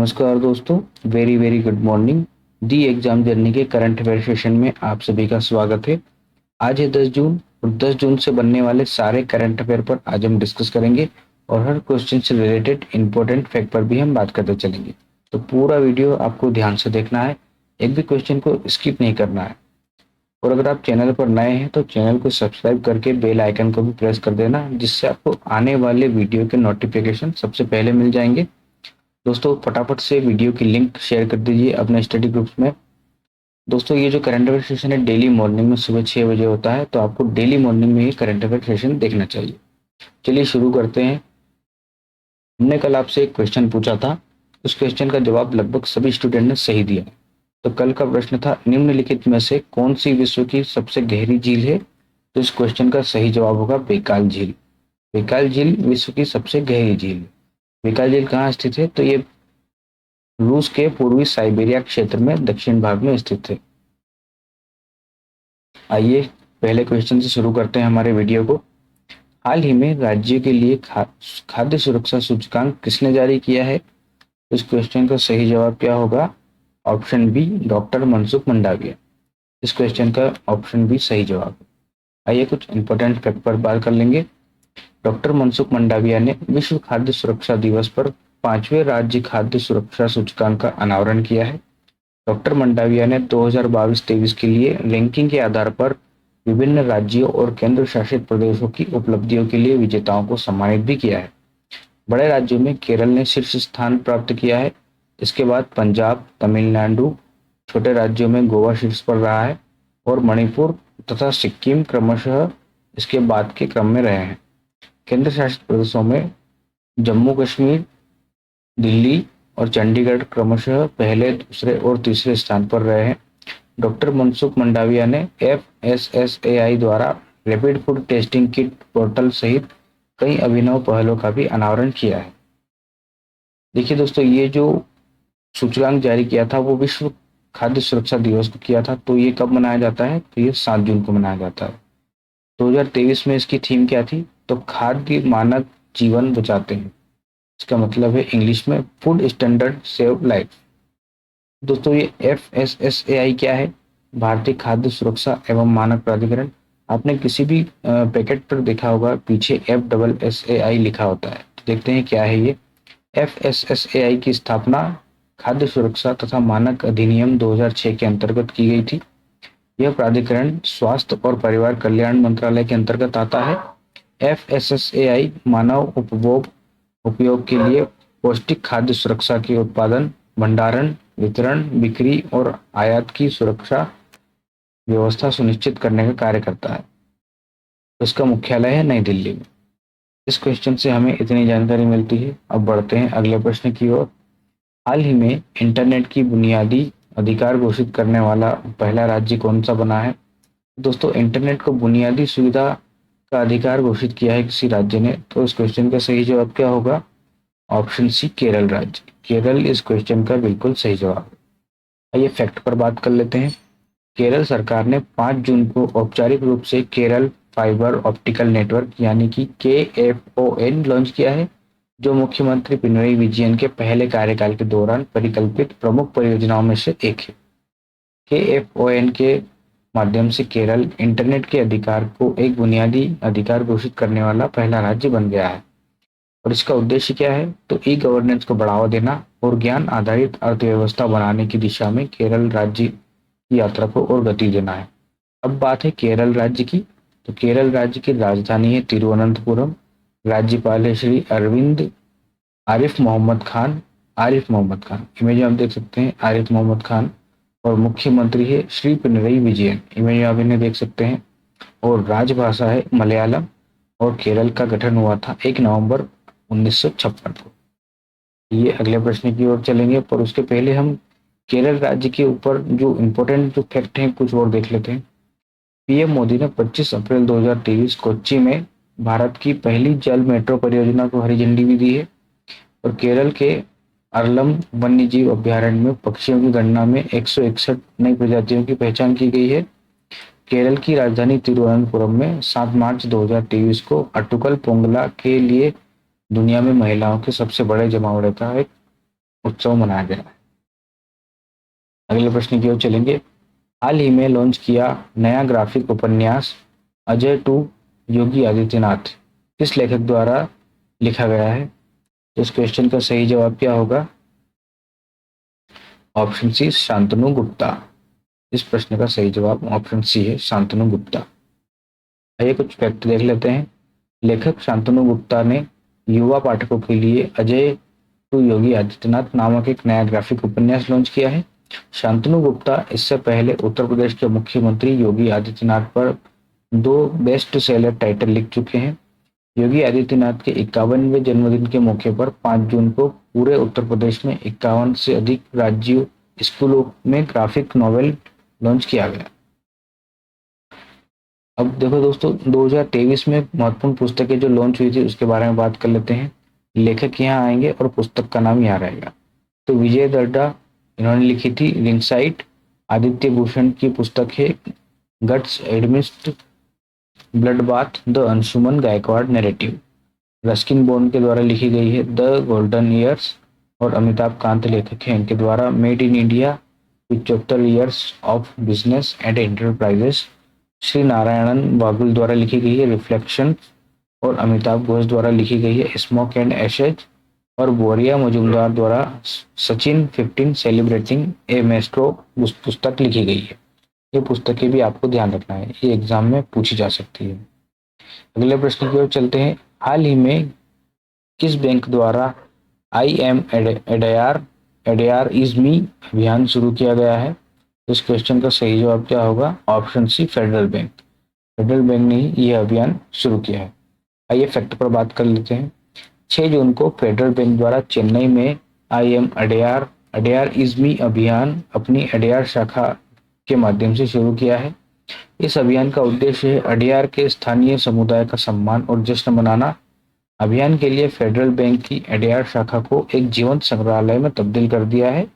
नमस्कार दोस्तों। Very very good morning. The exam journey के करंट अफेयर सेशन में आप सभी का स्वागत है। आज है 10 जून और 10 जून से बनने वाले सारे करंट अफेयर पर आज हम डिस्कस करेंगे और हर क्वेश्चन से रिलेटेड इंपॉर्टेंट फैक्ट पर भी हम बात करते चलेंगे। तो पूरा वीडियो आपको ध्यान से देखना है, एक भी क्वेश्चन को स्किप नहीं करना है। और अगर आप चैनल पर नए हैं तो चैनल को सब्सक्राइब करके बेल आइकन को भी प्रेस कर देना, जिससे आपको आने वाले वीडियो के नोटिफिकेशन सबसे पहले मिल जाएंगे। दोस्तों फटाफट से वीडियो की लिंक शेयर कर दीजिए अपने स्टडी ग्रुप्स में। दोस्तों ये जो करंट अफेयर सेशन है डेली मॉर्निंग में सुबह 6 बजे होता है, तो आपको डेली मॉर्निंग में ही करंट अफेयर सेशन देखना चाहिए। चलिए शुरू करते हैं। हमने कल आपसे एक क्वेश्चन पूछा था, उस क्वेश्चन का जवाब लगभग सभी स्टूडेंट ने सही दिया। तो कल का प्रश्न था निम्नलिखित में से कौन सी विश्व की सबसे गहरी झील है। तो इस क्वेश्चन का सही जवाब होगा बेकाल झील। बेकाल झील विश्व की सबसे गहरी झील है। बेकाल झील कहाँ स्थित है? तो ये रूस के पूर्वी साइबेरिया क्षेत्र में दक्षिण भाग में स्थित है। आइए पहले क्वेश्चन से शुरू करते हैं हमारे वीडियो को। हाल ही में राज्य के लिए खाद्य सुरक्षा सूचकांक किसने जारी किया है? इस क्वेश्चन का सही जवाब क्या होगा? Option B, doctor Mansukh Mandaviya. इस क्वेश्चन का ऑप्शन बी सही जवाब है। आइए कुछ इंपॉर्टेंट फैक्ट पर बात कर लेंगे। डॉक्टर मनसुख मंडाविया ने विश्व खाद्य सुरक्षा दिवस पर 5वें राज्य खाद्य सुरक्षा सूचकांक का अनावरण किया है। डॉक्टर मंडाविया ने 2022-23 के लिए रैंकिंग के आधार पर विभिन्न राज्यों और केंद्र शासित प्रदेशों की उपलब्धियों के लिए विजेताओं को सम्मानित भी किया है। बड़े राज्यों में केरल ने शीर्ष स्थान प्राप्त किया है। इसके बाद पंजाब, तमिलनाडु, छोटे राज्यों में गोवा शीर्ष पर रहा है और मणिपुर तथा सिक्किम क्रमशः इसके बाद के क्रम में रहे हैं। केंद्र शासित प्रदेशों में जम्मू कश्मीर, दिल्ली और चंडीगढ़ क्रमशः पहले, दूसरे और तीसरे स्थान पर रहे हैं। डॉक्टर मनसुख मंडाविया ने FSSAI द्वारा rapid food testing kit portal सहित कई अभिनव पहलों का भी अनावरण किया है। देखिए दोस्तों, ये जो सूचकांक जारी किया था वो विश्व खाद्य सुरक्षा दिवस को किया था। तो ये कब मनाया जाता है? तो ये 7 जून को मनाया जाता है। 2023 में इसकी थीम क्या थी? तो खाद्य मानक जीवन बचाते हैं। इसका मतलब है इंग्लिश में फूड स्टैंडर्ड सेव लाइफ। दोस्तों ये FSSAI क्या है? भारतीय खाद्य सुरक्षा एवं मानक प्राधिकरण। आपने किसी भी पैकेट पर देखा होगा पीछे FSSAI लिखा होता है। तो देखते हैं क्या है ये। FSSAI की स्थापना खाद्य सुरक्षा तथा मानक अधिनियम 2006 के अंतर्गत की गई थी। यह प्राधिकरण स्वास्थ्य और परिवार कल्याण मंत्रालय के अंतर्गत आता है। FSSAI मानव उपभोग उपयोग के लिए पौष्टिक खाद्य सुरक्षा के उत्पादन, भंडारण, वितरण, बिक्री और आयात की सुरक्षा व्यवस्था सुनिश्चित करने का कार्य करता है। इसका मुख्यालय है नई दिल्ली में। इस क्वेश्चन से हमें इतनी जानकारी मिलती है। अब बढ़ते हैं अगले प्रश्न की ओर। हाल ही में इंटरनेट की बुनियादी अधिकार घोषित करने वाला पहला राज्य कौन सा बना है? दोस्तों इंटरनेट को बुनियादी सुविधा का अधिकार घोषित किया है किसी राज्य ने। तो इस क्वेश्चन का सही जवाब क्या होगा? ऑप्शन सी, केरल राज्य। केरल इस क्वेश्चन का बिल्कुल सही जवाब है। आइए फैक्ट पर बात कर लेते हैं। केरल सरकार ने 5 जून को औपचारिक रूप से केरल फाइबर ऑप्टिकल नेटवर्क यानी कि KFON लॉन्च किया है, जो मुख्यमंत्री पिनरई विजयन के पहले कार्यकाल के दौरान परिकल्पित प्रमुख परियोजनाओं में से एक है। KFON के माध्यम से केरल इंटरनेट के अधिकार को एक बुनियादी अधिकार घोषित करने वाला पहला राज्य बन गया है। और इसका उद्देश्य क्या है? तो ई गवर्नेंस को बढ़ावा देना और ज्ञान आधारित अर्थव्यवस्था बनाने की दिशा में केरल राज्य की यात्रा को और गति देना है। अब बात है केरल राज्य की। तो केरल राज्य की राजधानी है तिरुवनंतपुरम। राज्यपाल है श्री अरविंद आरिफ मोहम्मद खान। इमेज में आप देख सकते हैं आरिफ मोहम्मद खान। और मुख्यमंत्री है श्री पिनरई विजयन। इमेज में आप इन्हें देख सकते हैं। और राजभाषा है मलयालम। और केरल का गठन हुआ था 1 नवंबर 1956 को। ये अगले प्रश्न की ओर चलेंगे, पर उसके पहले हम केरल राज्य के ऊपर जो इम्पोर्टेंट जो फैक्ट हैं कुछ और देख लेते हैं। पीएम मोदी ने 25 अप्रैल 2023 कोच्चि में भारत की पहली जल मेट्रो परियोजना को हरी झंडी भी दी है। और केरल के अरलम वन्यजीव अभ्यारण्य में पक्षियों की गणना में 161 नई प्रजातियों की पहचान की गई है। केरल की राजधानी तिरुवनंतपुरम में 7 मार्च 2023 को अट्टुकल पोंगला के लिए दुनिया में महिलाओं के सबसे बड़े जमावड़े का एक उत्सव मनाया गया। अगले प्रश्न की ओर चलेंगे। हाल ही में लॉन्च किया नया ग्राफिक उपन्यास अजय टू योगी आदित्यनाथ किस लेखक द्वारा लिखा गया है? तो इस क्वेश्चन का सही जवाब क्या होगा? Option C Shantanu Gupta. इस प्रश्न का सही जवाब ऑप्शन सी है शांतनु गुप्ता। आइए कुछ फैक्ट देख लेते हैं। लेखक शांतनु गुप्ता ने युवा पाठकों के लिए अजय टू योगी आदित्यनाथ नामक एक नया ग्राफिक उपन्यास लॉन्च किया है। शांतनु गुप्ता इससे पहले उत्तर प्रदेश के मुख्यमंत्री योगी आदित्यनाथ पर 2 बेस्ट सेलर टाइटल लिख चुके हैं। योगी आदित्यनाथ के 51वें जन्मदिन के मौके पर 5 जून को पूरे उत्तर प्रदेश में 51 से अधिक राज्यों स्कूलों में ग्राफिक नॉवेल लॉन्च किया गया। अब देखो दोस्तों, 2023 में महत्वपूर्ण पुस्तकें जो लॉन्च हुई थी उसके बारे में बात कर लेते हैं। लेखक यहाँ आएंगे और पुस्तक का नाम यहाँ रहेगा। तो विजय दर्डा इन्होंने लिखी थी रिंगसाइड। आदित्य भूषण की पुस्तक है guts amidst bloodbath the Anshuman Gaikwad narrative. Ruskin Bond के द्वारा लिखी गई है द गोल्डन ईयर्स। और अमिताभ कांत लेखक हैं, इनके द्वारा made in India 75 years of business and enterprises. Shri Narayanan Babul द्वारा लिखी गई है रिफ्लेक्शन। और अमिताभ घोष द्वारा लिखी गई है स्मोक एंड एशेज। और बोरिया मजुमदार द्वारा सचिन 15 सेलिब्रेटिंग ए मेस्ट्रो पुस्तक लिखी गई है। ये पुस्तकें भी आपको ध्यान रखना है, ये एग्जाम में पूछी जा सकती है। अगले प्रश्न की ओर चलते हैं। हाल ही में किस बैंक द्वारा I am adhere adhere is me अभियान शुरू किया गया है? इस क्वेश्चन का सही जवाब क्या होगा? Option C Federal Bank. Federal Bank ने ही यह अभियान शुरू किया है। आइए फैक्ट पर बात कर लेते हैं। 6 जून को फेडरल बैंक द्वारा चेन्नई में I am adhere is me अभियान अपनी अडेयर शाखा के माध्यम से शुरू किया है। इस अभियान का उद्देश्य है अडेयर के स्थानीय समुदाय का सम्मान और जश्न मनाना। अभियान के लिए फेडरल बैंक की अडेयर शाखा को एक जीवंत संग्रहालय में तब्दील कर दिया है।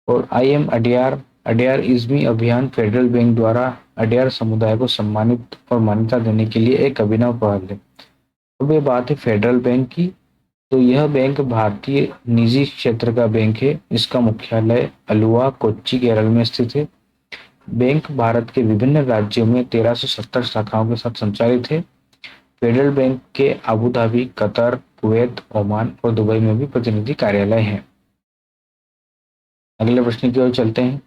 और I am adhere is me अभियान फेडरल बैंक द्वारा अडेयर समुदाय को सम्मानित और मान्यता देने के लिए एक अभिनव पहल है। अब ये बात है फेडरल बैंक की। तो यह बैंक भारतीय निजी क्षेत्र का बैंक है। इसका मुख्यालय अलुवा कोच्चि केरल में स्थित है। बैंक भारत के विभिन्न राज्यों में 1370 शाखाओं के साथ संचालित है। फेडरल बैंक के Abu Dhabi, Qatar, Kuwait, Oman और दुबई में भी प्रतिनिधि कार्यालय हैं। अगले प्रश्न की ओर चलते हैं।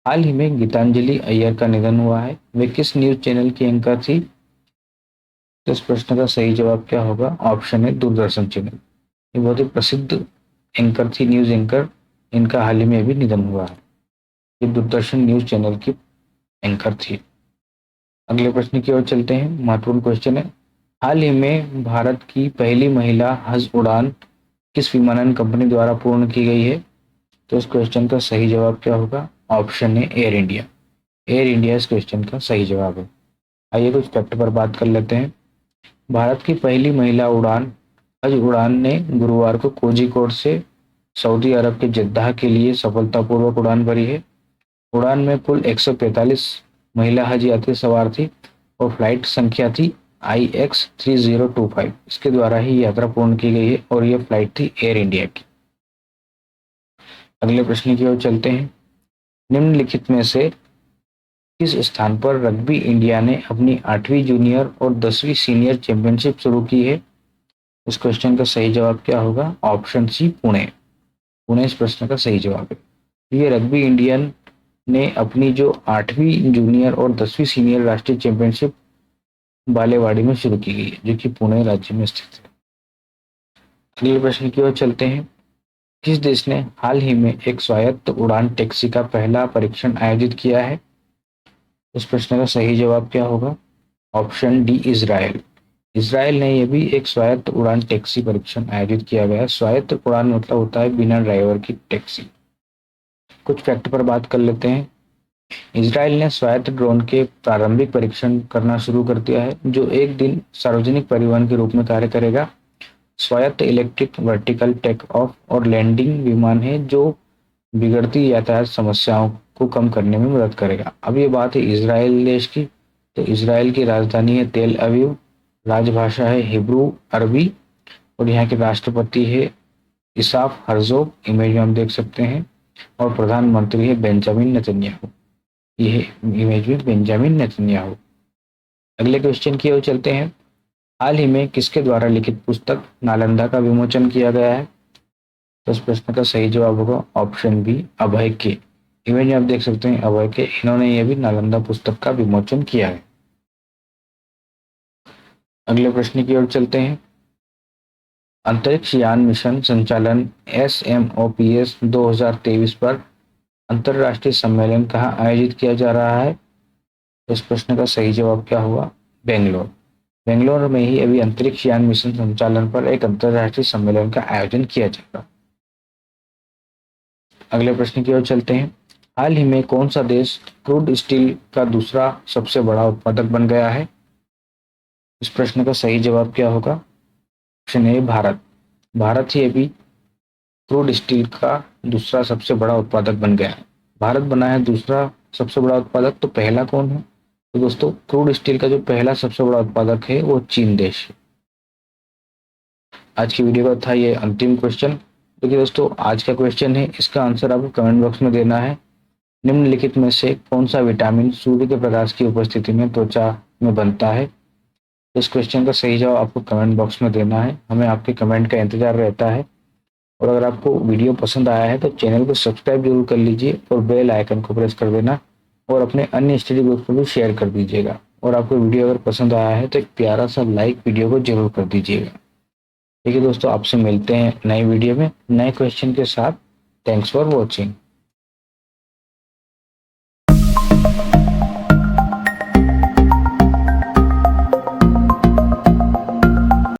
हाल ही में गीतांजलि अय्यर का निधन हुआ है। वे किस न्यूज चैनल की एंकर थी? तो इस प्रश्न का सही जवाब क्या होगा? ऑप्शन है दूरदर्शन चैनल। ये बहुत ही प्रसिद्ध एंकर थी, न्यूज एंकर। इनका हाल ही में भी निधन हुआ है। ये दूरदर्शन न्यूज चैनल की एंकर थी। अगले प्रश्न की ओर चलते हैं। महत्वपूर्ण क्वेश्चन है। हाल ही में भारत की पहली महिला हज उड़ान किस विमानन कंपनी द्वारा पूर्ण की गई है? तो इस क्वेश्चन का सही जवाब क्या होगा? ऑप्शन है एयर इंडिया। एयर इंडिया इस क्वेश्चन का सही जवाब है। आइए कुछ फैक्ट पर बात कर लेते हैं। भारत की पहली महिला उड़ान हज उड़ान ने गुरुवार को कोझिकोड से सऊदी अरब के जद्दाह के लिए सफलतापूर्वक उड़ान भरी है। उड़ान में कुल 145 महिला हज यात्री सवार थी और फ्लाइट संख्या थी IX3025। इसके द्वारा ही यात्रा पूर्ण की गई है और यह फ्लाइट थी एयर इंडिया की। अगले प्रश्न की ओर चलते हैं। निम्नलिखित में से किस स्थान पर रग्बी इंडिया ने अपनी 8वीं जूनियर और 10वीं सीनियर चैंपियनशिप शुरू की है? इस क्वेश्चन का सही जवाब क्या होगा? ऑप्शन सी पुणे। पुणे इस प्रश्न का सही जवाब है। ये रग्बी इंडियन ने अपनी जो 8वीं जूनियर और 10वीं सीनियर राष्ट्रीय चैंपियनशिप बालेवाड़ी में शुरू की गई है, जो कि पुणे राज्य में स्थित है। अगले प्रश्न की ओर चलते हैं। किस देश ने हाल ही में एक स्वायत्त उड़ान टैक्सी का पहला परीक्षण आयोजित किया है? इस प्रश्न का सही जवाब क्या होगा? Option D Israel. इजराइल ने यह भी एक स्वायत्त उड़ान टैक्सी परीक्षण आयोजित किया गया है। स्वायत्त उड़ान मतलब होता है बिना ड्राइवर की टैक्सी। कुछ फैक्ट पर बात कर लेते हैं। इजराइल ने स्वायत्त ड्रोन के प्रारंभिक परीक्षण करना शुरू कर दिया है, जो एक दिन सार्वजनिक परिवहन के रूप में कार्य करेगा। स्वायत्त इलेक्ट्रिक वर्टिकल टेक ऑफ और लैंडिंग विमान है जो बिगड़ती यातायात समस्याओं को कम करने में मदद करेगा। अब ये बात है इजराइल देश की। तो इजराइल की राजधानी है तेल अवीव, राजभाषा है हिब्रू अरबी और यहाँ के राष्ट्रपति है इसाफ हर्जोग, इमेज में हम देख सकते हैं, और प्रधानमंत्री है बेंजामिन नेतन्याहू। ये इमेज में बेंजामिन नेतन्याहू। अगले क्वेश्चन की ओर चलते हैं। हाल ही में किसके द्वारा लिखित पुस्तक नालंदा का विमोचन किया गया है? तो इस प्रश्न का सही जवाब होगा ऑप्शन बी, अभय के। इमेज में आप देख सकते हैं अभय के, इन्होंने ये भी नालंदा पुस्तक का विमोचन किया है। अगले प्रश्न की ओर चलते हैं। अंतरिक्ष यान मिशन संचालन SMOPS 2023 पर अंतरराष्ट्रीय सम्मेलन कहाँ आयोजित किया जा रहा है? तो इस प्रश्न का सही जवाब क्या हुआ? बेंगलोर। बेंगलोर में ही अभी अंतरिक्ष यान मिशन संचालन पर एक अंतरराष्ट्रीय सम्मेलन का आयोजन किया जाएगा। अगले प्रश्न की ओर चलते हैं। हाल ही में कौन सा देश क्रूड स्टील का दूसरा सबसे बड़ा उत्पादक बन गया है? इस प्रश्न का सही जवाब क्या होगा? Option A, Bharat. भारत ही अभी क्रूड स्टील का दूसरा सबसे बड़ा उत्पादक बन गया है। भारत बना है दूसरा सबसे बड़ा उत्पादक, तो पहला कौन है? तो दोस्तों क्रूड स्टील का जो पहला सबसे बड़ा उत्पादक है वो चीन देश है। आज की वीडियो का था ये अंतिम क्वेश्चन। देखिए दोस्तों, आज का क्वेश्चन है, इसका आंसर आपको कमेंट बॉक्स में देना है। निम्नलिखित में से कौन सा विटामिन सूर्य के प्रकाश की उपस्थिति में त्वचा में बनता है? इस क्वेश्चन का सही जवाब आपको कमेंट बॉक्स में देना है। हमें आपके कमेंट का इंतजार रहता है। और अगर आपको वीडियो पसंद आया है तो चैनल को सब्सक्राइब जरूर कर लीजिए और बेल आइकन को प्रेस कर देना, और अपने अन्य स्टडी ग्रुप को भी शेयर कर दीजिएगा। और आपको वीडियो अगर पसंद आया है तो एक प्यारा सा लाइक वीडियो को जरूर कर दीजिएगा। ठीक है दोस्तों, आपसे मिलते हैं नए वीडियो में नए क्वेश्चन के साथ। Thanks for watching.